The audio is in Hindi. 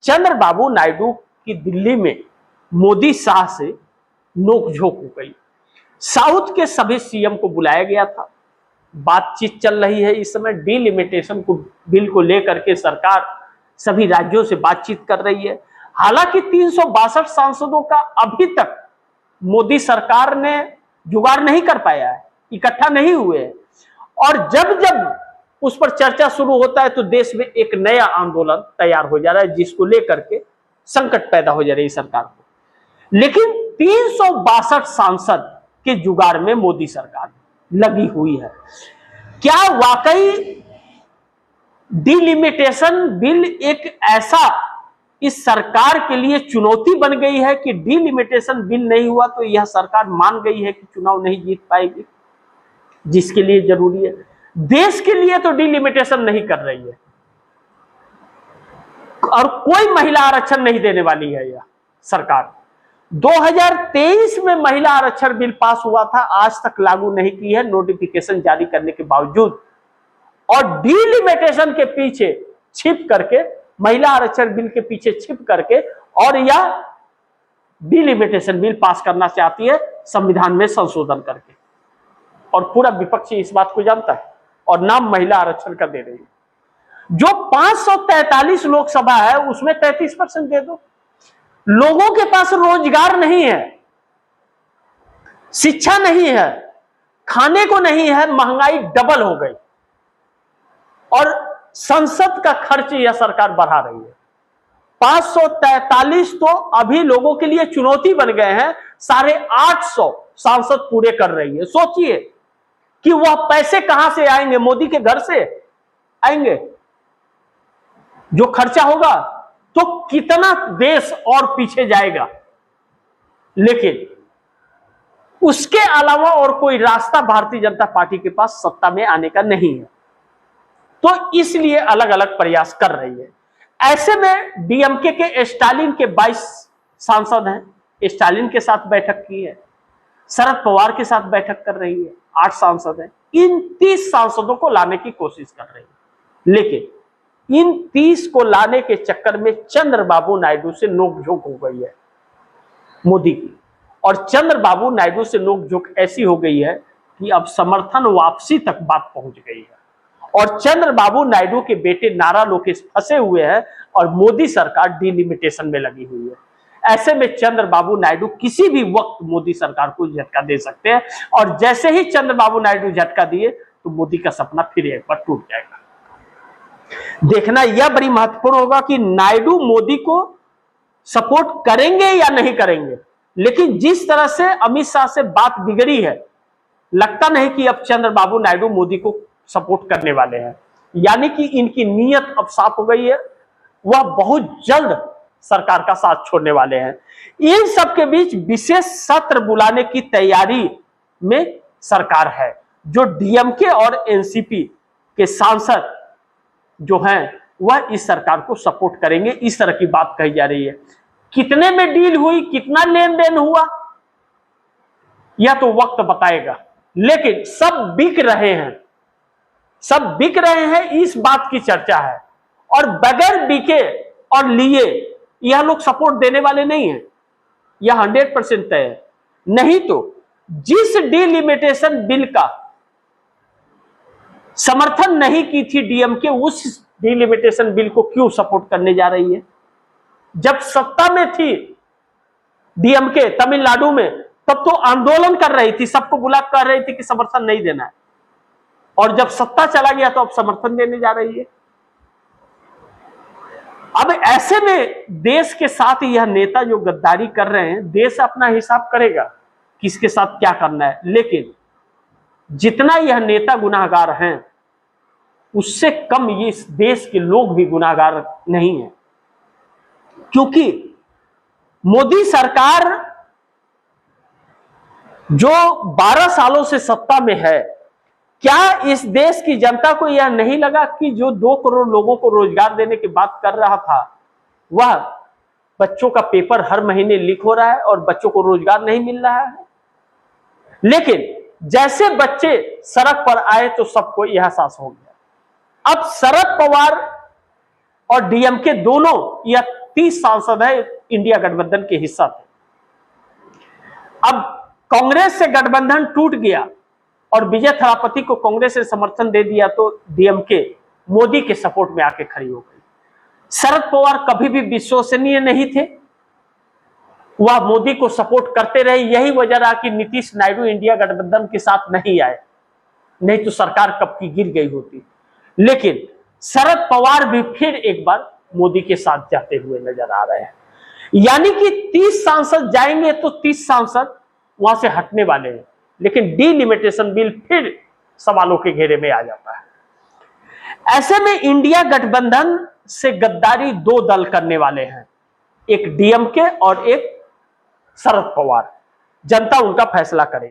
चंद्रबाबू नायडू की दिल्ली में मोदी शाह से नोकझोंक हो गई। साउथ के सभी सीएम को बुलाया गया था, बातचीत चल रही है। इस समय डिलिमिटेशन को बिल को लेकर के सरकार सभी राज्यों से बातचीत कर रही है। हालांकि 362 सांसदों का अभी तक मोदी सरकार ने जुगाड़ नहीं कर पाया है, इकट्ठा नहीं हुए हैं। और जब जब उस पर चर्चा शुरू होता है तो देश में एक नया आंदोलन तैयार हो जा रहा है, जिसको लेकर के संकट पैदा हो जा रही है सरकार को। लेकिन 362 सांसद के जुगाड़ में मोदी सरकार लगी हुई है। क्या वाकई डिलिमिटेशन बिल एक ऐसा इस सरकार के लिए चुनौती बन गई है कि डिलिमिटेशन बिल नहीं हुआ तो यह सरकार मान गई है कि चुनाव नहीं जीत पाएगी, जिसके लिए जरूरी है। देश के लिए तो डिलिमिटेशन नहीं कर रही है और कोई महिला आरक्षण नहीं देने वाली है यह सरकार। 2023 में महिला आरक्षण बिल पास हुआ था, आज तक लागू नहीं की है नोटिफिकेशन जारी करने के बावजूद। और डिलिमिटेशन के पीछे छिप करके, महिला आरक्षण बिल के पीछे छिप करके और यह डिलिमिटेशन बिल पास करना चाहती है संविधान में संशोधन करके। और पूरा विपक्ष इस बात को जानता है और नाम महिला आरक्षण का दे रही है। जो 543 लोकसभा है उसमें 33% दे दो। लोगों के पास रोजगार नहीं है, शिक्षा नहीं है, खाने को नहीं है, महंगाई डबल हो गई और संसद का खर्च यह सरकार बढ़ा रही है। 543 तो अभी लोगों के लिए चुनौती बन गए हैं, 850 सांसद पूरे कर रही है। सोचिए कि वह पैसे कहां से आएंगे, मोदी के घर से आएंगे। जो खर्चा होगा तो कितना देश और पीछे जाएगा। लेकिन उसके अलावा और कोई रास्ता भारतीय जनता पार्टी के पास सत्ता में आने का नहीं है, तो इसलिए अलग अलग प्रयास कर रही है। ऐसे में डीएमके के स्टालिन के 22 सांसद हैं, स्टालिन के साथ बैठक की है, शरद पवार के साथ बैठक कर रही है, 8 सांसद हैं। इन 30 सांसदों को लाने की कोशिश कर रही है। लेकिन इन 30 को लाने के चक्कर में चंद्रबाबू नायडू से नोकझोंक हो गई है मोदी की। और चंद्रबाबू नायडू से नोकझोंक ऐसी हो गई है कि अब समर्थन वापसी तक बात पहुंच गई है और चंद्रबाबू नायडू के बेटे नारा लोकेश फंसे हुए हैं और मोदी सरकार डिलिमिटेशन में लगी हुई है। ऐसे में चंद्रबाबू नायडू किसी भी वक्त मोदी सरकार को झटका दे सकते हैं और जैसे ही चंद्रबाबू नायडू झटका दिए तो मोदी का सपना फिर एक बार टूट जाएगा। देखना यह बड़ी महत्वपूर्ण होगा कि नायडू मोदी को सपोर्ट करेंगे या नहीं करेंगे। लेकिन जिस तरह से अमित शाह से बात बिगड़ी है, लगता नहीं कि अब चंद्रबाबू नायडू मोदी को सपोर्ट करने वाले हैं। यानी कि इनकी नीयत अब साफ हो गई है, वह बहुत जल्द सरकार का साथ छोड़ने वाले हैं। इन सब के बीच विशेष सत्र बुलाने की तैयारी में सरकार है। जो डीएमके और एनसीपी के सांसद जो हैं वह इस सरकार को सपोर्ट करेंगे, इस तरह की बात कही जा रही है। कितने में डील हुई, कितना लेन देन हुआ, यह तो वक्त बताएगा। लेकिन सब बिक रहे हैं, सब बिक रहे हैं, इस बात की चर्चा है। और बगैर बिके और लिए यह लोग सपोर्ट देने वाले नहीं है, यह 100% तय है। नहीं तो जिस डिलिमिटेशन बिल का समर्थन नहीं की थी डीएमके, उस डिलिमिटेशन बिल को क्यों सपोर्ट करने जा रही है? जब सत्ता में थी डीएमके तमिलनाडु में, तब तो आंदोलन कर रही थी, सबको बुला कर रही थी कि समर्थन नहीं देना है। और जब सत्ता चला गया तो अब समर्थन देने जा रही है। अब ऐसे में देश के साथ यह नेता जो गद्दारी कर रहे हैं, देश अपना हिसाब करेगा किसके साथ क्या करना है। लेकिन जितना यह नेता गुनाहगार हैं, उससे कम ये इस देश के लोग भी गुनाहगार नहीं है। क्योंकि मोदी सरकार जो 12 सालों से सत्ता में है, क्या इस देश की जनता को यह नहीं लगा कि जो 2 करोड़ लोगों को रोजगार देने की बात कर रहा था, वह बच्चों का पेपर हर महीने लीक हो रहा है और बच्चों को रोजगार नहीं मिल रहा है। लेकिन जैसे बच्चे सड़क पर आए तो सबको यह एहसास हो गया। अब शरद पवार और डीएमके दोनों यह 30 सांसद है इंडिया गठबंधन के हिस्सा थे। अब कांग्रेस से गठबंधन टूट गया और विजय थलापति को कांग्रेस ने समर्थन दे दिया तो डीएमके मोदी के सपोर्ट में आके खड़ी हो गई। शरद पवार कभी भी विश्वसनीय नहीं थे, वह मोदी को सपोर्ट करते रहे। यही वजह रहा कि नीतीश नायडू इंडिया गठबंधन के साथ नहीं आए, नहीं तो सरकार कब की गिर गई होती। लेकिन शरद पवार भी फिर एक बार मोदी के साथ जाते हुए नजर आ रहे हैं। यानी कि 30 सांसद जाएंगे तो 30 सांसद वहां से हटने वाले हैं, लेकिन डीलिमिटेशन बिल फिर सवालों के घेरे में आ जाता है। ऐसे में इंडिया गठबंधन से गद्दारी 2 दल करने वाले हैं, एक डीएमके और एक शरद पवार। जनता उनका फैसला करेगी।